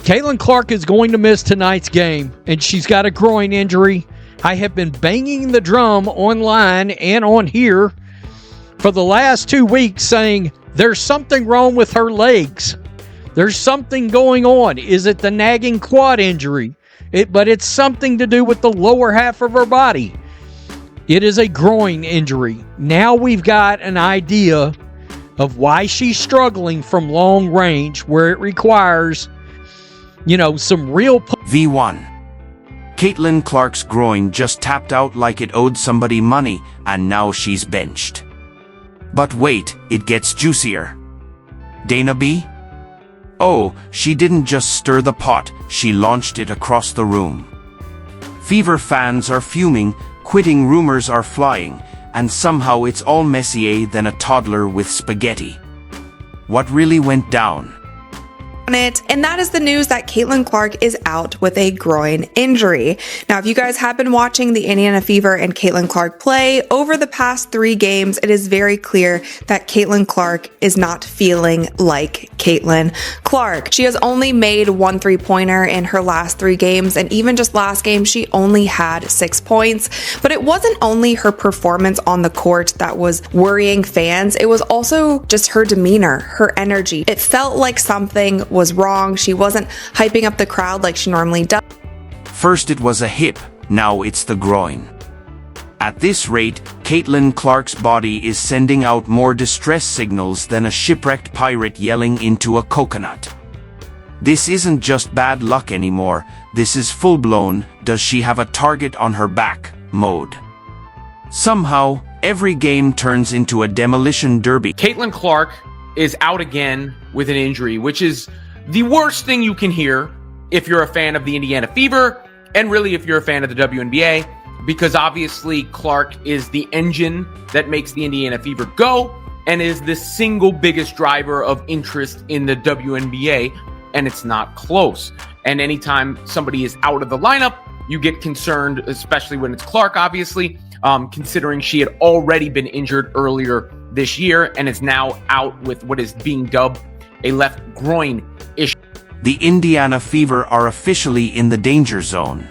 Caitlin Clark is going to miss tonight's game, and she's got a groin injury. I have been banging the drum online and on here for the last 2 weeks saying there's something wrong with her legs. There's something going on. Is it the nagging quad injury? But it's something to do with the lower half of her body. It is a groin injury. Now we've got an idea of why she's struggling from long range, where it requires, some real... V1. Caitlin Clark's groin just tapped out like it owed somebody money, and now she's benched. But wait, it gets juicier. Dana B? Oh, she didn't just stir the pot, she launched it across the room. Fever fans are fuming, quitting rumors are flying, and somehow it's all messier than a toddler with spaghetti. What really went down? And that is the news that Caitlin Clark is out with a groin injury. Now, if you guys have been watching the Indiana Fever and Caitlin Clark play over the past 3 games, it is very clear that Caitlin Clark is not feeling like Caitlin Clark. She has only made 1 3-pointer in her last 3 games, and even just last game, she only had 6 points. But it wasn't only her performance on the court that was worrying fans, it was also just her demeanor, her energy. It felt like something was wrong. She wasn't hyping up the crowd like she normally does. First it was a hip, now it's the groin. At this rate, Caitlin Clark's body is sending out more distress signals than a shipwrecked pirate yelling into a coconut. This isn't just bad luck anymore, this is full-blown, does she have a target on her back, mode. Somehow, every game turns into a demolition derby. Caitlin Clark is out again with an injury, which is the worst thing you can hear if you're a fan of the Indiana Fever, and really if you're a fan of the WNBA, because obviously Clark is the engine that makes the Indiana Fever go, and is the single biggest driver of interest in the WNBA, and it's not close. And anytime somebody is out of the lineup, you get concerned, especially when it's Clark, obviously, considering she had already been injured earlier this year and is now out with what is being dubbed a left groin issue. The Indiana Fever are officially in the danger zone.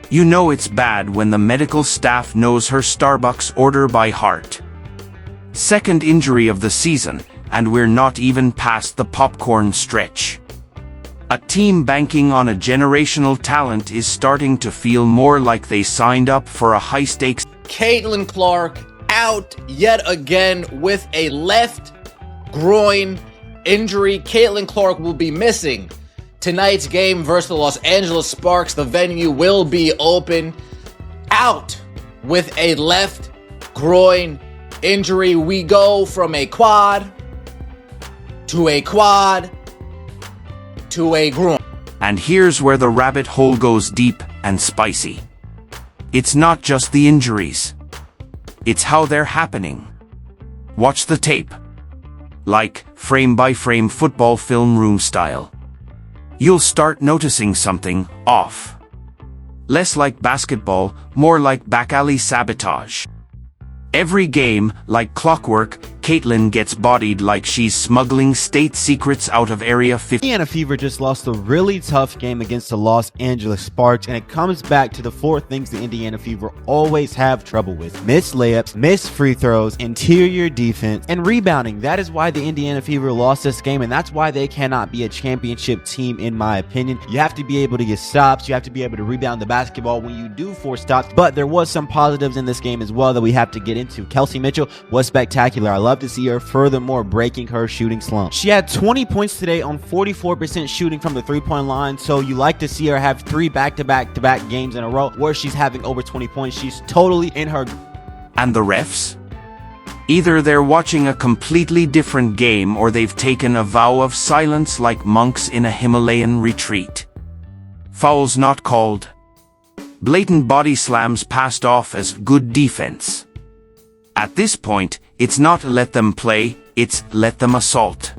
You know it's bad when the medical staff knows her Starbucks order by heart. Second injury of the season, and we're not even past the popcorn stretch. A team banking on a generational talent is starting to feel more like they signed up for a high-stakes... Caitlin Clark out yet again with a left groin injury. Caitlin Clark will be missing tonight's game versus the Los Angeles Sparks. The venue will be open. Out with a left groin injury. We go from a quad to a quad to a groin. And here's where the rabbit hole goes deep and spicy. It's not just the injuries. It's how they're happening. Watch the tape. Like, frame-by-frame football film room style. You'll start noticing something off. Less like basketball, more like back-alley sabotage. Every game, like clockwork, Caitlin gets bodied like she's smuggling state secrets out of Area 50. Indiana Fever just lost a really tough game against the Los Angeles Sparks, and it comes back to the 4 things the Indiana Fever always have trouble with: missed layups, missed free throws, interior defense, and rebounding. That is why the Indiana Fever lost this game, and that's why they cannot be a championship team, in my opinion. You have to be able to get stops, you have to be able to rebound the basketball when you do force stops, but there was some positives in this game as well that we have to get into. Kelsey Mitchell was spectacular. I love to see her furthermore breaking her shooting slump. She had 20 points today on 44% shooting from the 3-point line, so you like to see her have 3 back-to-back games in a row where she's having over 20 points. She's totally in her... And the refs? Either they're watching a completely different game or they've taken a vow of silence like monks in a Himalayan retreat. Fouls not called. Blatant body slams passed off as good defense. At this point, it's not let them play, it's let them assault.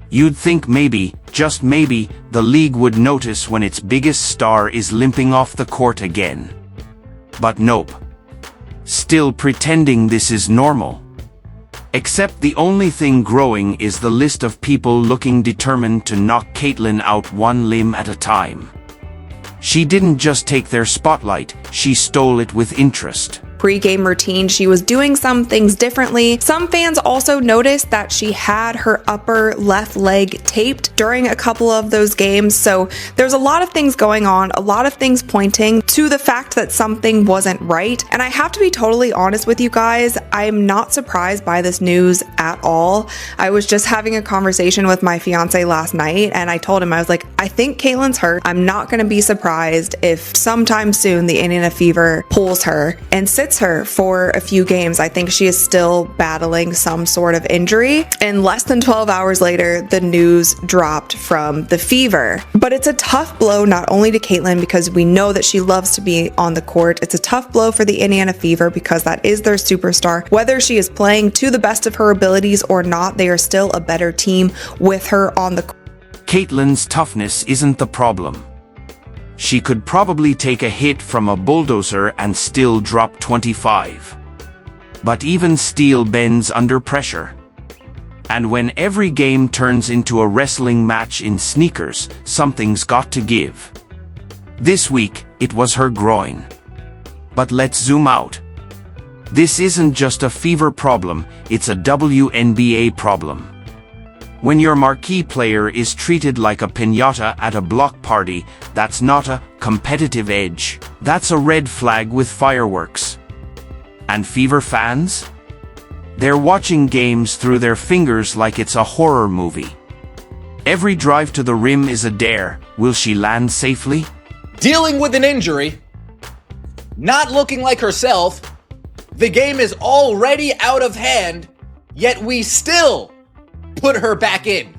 You'd think maybe, just maybe, the league would notice when its biggest star is limping off the court again. But nope. Still pretending this is normal. Except the only thing growing is the list of people looking determined to knock Caitlyn out one limb at a time. She didn't just take their spotlight, she stole it with interest. Pre-game routine, she was doing some things differently. Some fans also noticed that she had her upper left leg taped during a couple of those games. So there's a lot of things going on, a lot of things pointing to the fact that something wasn't right. And I have to be totally honest with you guys, I'm not surprised by this news at all. I was just having a conversation with my fiance last night and I told him, I was like, I think Caitlyn's hurt. I'm not going to be surprised if sometime soon the Indiana Fever pulls her and sits her for a few games. I think she is still battling some sort of injury. And less than 12 hours later, the news dropped from the Fever. But it's a tough blow not only to Caitlyn because we know that she loves to be on the court. It's a tough blow for the Indiana Fever because that is their superstar. Whether she is playing to the best of her abilities or not, they are still a better team with her on the court. Caitlyn's toughness isn't the problem. She could probably take a hit from a bulldozer and still drop 25. But even steel bends under pressure. And when every game turns into a wrestling match in sneakers, something's got to give. This week, it was her groin. But let's zoom out. This isn't just a Fever problem, it's a WNBA problem. When your marquee player is treated like a piñata at a block party, that's not a competitive edge. That's a red flag with fireworks. And Fever fans? They're watching games through their fingers like it's a horror movie. Every drive to the rim is a dare. Will she land safely? Dealing with an injury, not looking like herself, the game is already out of hand, yet we still put her back in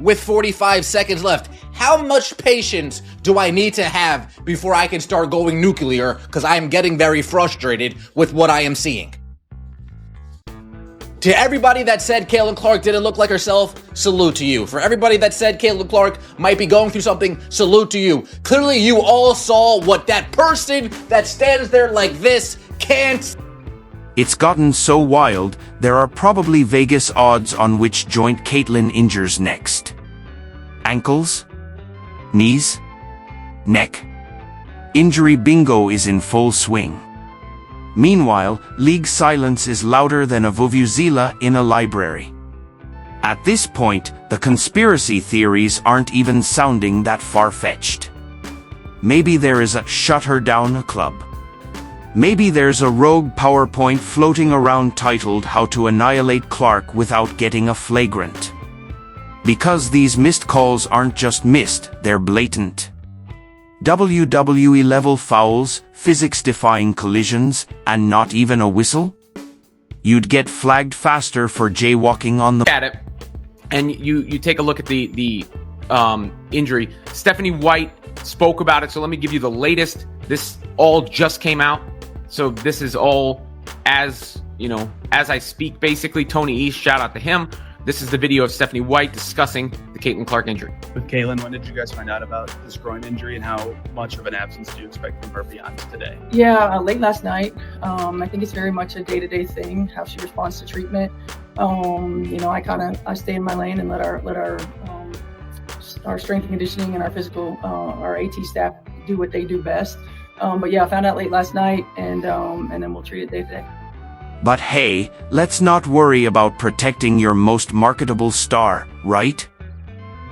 with 45 seconds left. How much patience do I need to have before I can start going nuclear? Because I am getting very frustrated with what I am seeing. To everybody that said Caitlyn Clark didn't look like herself, salute to you. For everybody that said Caitlyn Clark might be going through something, salute to you. Clearly you all saw what that person that stands there like this can't. It's gotten so wild, there are probably Vegas odds on which joint Caitlyn injures next. Ankles? Knees? Neck? Injury bingo is in full swing. Meanwhile, league silence is louder than a vuvuzela in a library. At this point, the conspiracy theories aren't even sounding that far-fetched. Maybe there is a shut her down club. Maybe there's a rogue PowerPoint floating around titled How to Annihilate Clark Without Getting a Flagrant. Because these missed calls aren't just missed, they're blatant. WWE-level fouls, physics-defying collisions, and not even a whistle? You'd get flagged faster for jaywalking on the... At it, and you take a look at the injury. Stephanie White spoke about it, so let me give you the latest. This all just came out. So this is all as I speak, basically. Tony East, shout out to him. This is the video of Stephanie White discussing the Caitlyn Clark injury. With Caitlyn, when did you guys find out about this groin injury and how much of an absence do you expect from her beyond today? Yeah, late last night. I think it's very much a day-to-day thing, how she responds to treatment. I stay in my lane and let our strength and conditioning and our physical, our AT staff do what they do best. But yeah, I found out late last night, and then we'll treat it day to day. But hey, let's not worry about protecting your most marketable star, right?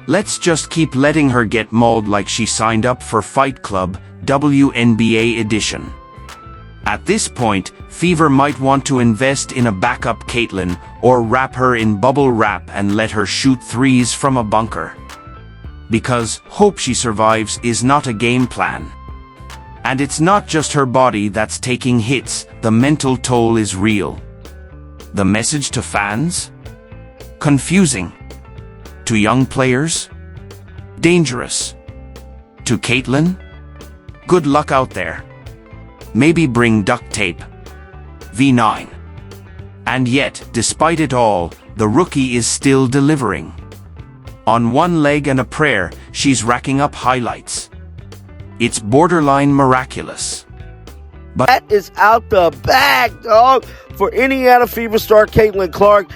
Let's just keep letting her get mauled like she signed up for Fight Club, WNBA edition. At this point, Fever might want to invest in a backup Caitlyn, or wrap her in bubble wrap and let her shoot threes from a bunker. Because hope she survives is not a game plan. And it's not just her body that's taking hits, the mental toll is real. The message to fans? Confusing. To young players? Dangerous. To Caitlyn? Good luck out there. Maybe bring duct tape. V9. And yet, despite it all, the rookie is still delivering. On one leg and a prayer, she's racking up highlights. It's borderline miraculous. But that is out the bag, dog, for Indiana Fever star Caitlyn Clark.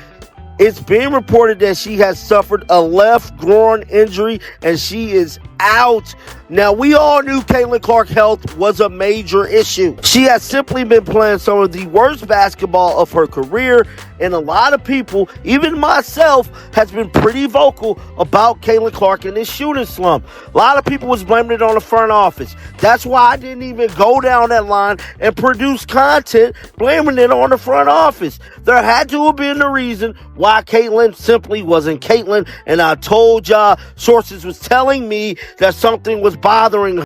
It's being reported that she has suffered a left groin injury and she is out. Now, we all knew Caitlin Clark's health was a major issue. She has simply been playing some of the worst basketball of her career, and a lot of people, even myself, has been pretty vocal about Caitlin Clark and this shooting slump. A lot of people was blaming it on the front office. That's why I didn't even go down that line and produce content blaming it on the front office. There had to have been a reason why Caitlin simply wasn't Caitlin, and I told y'all sources was telling me that something was bothering her.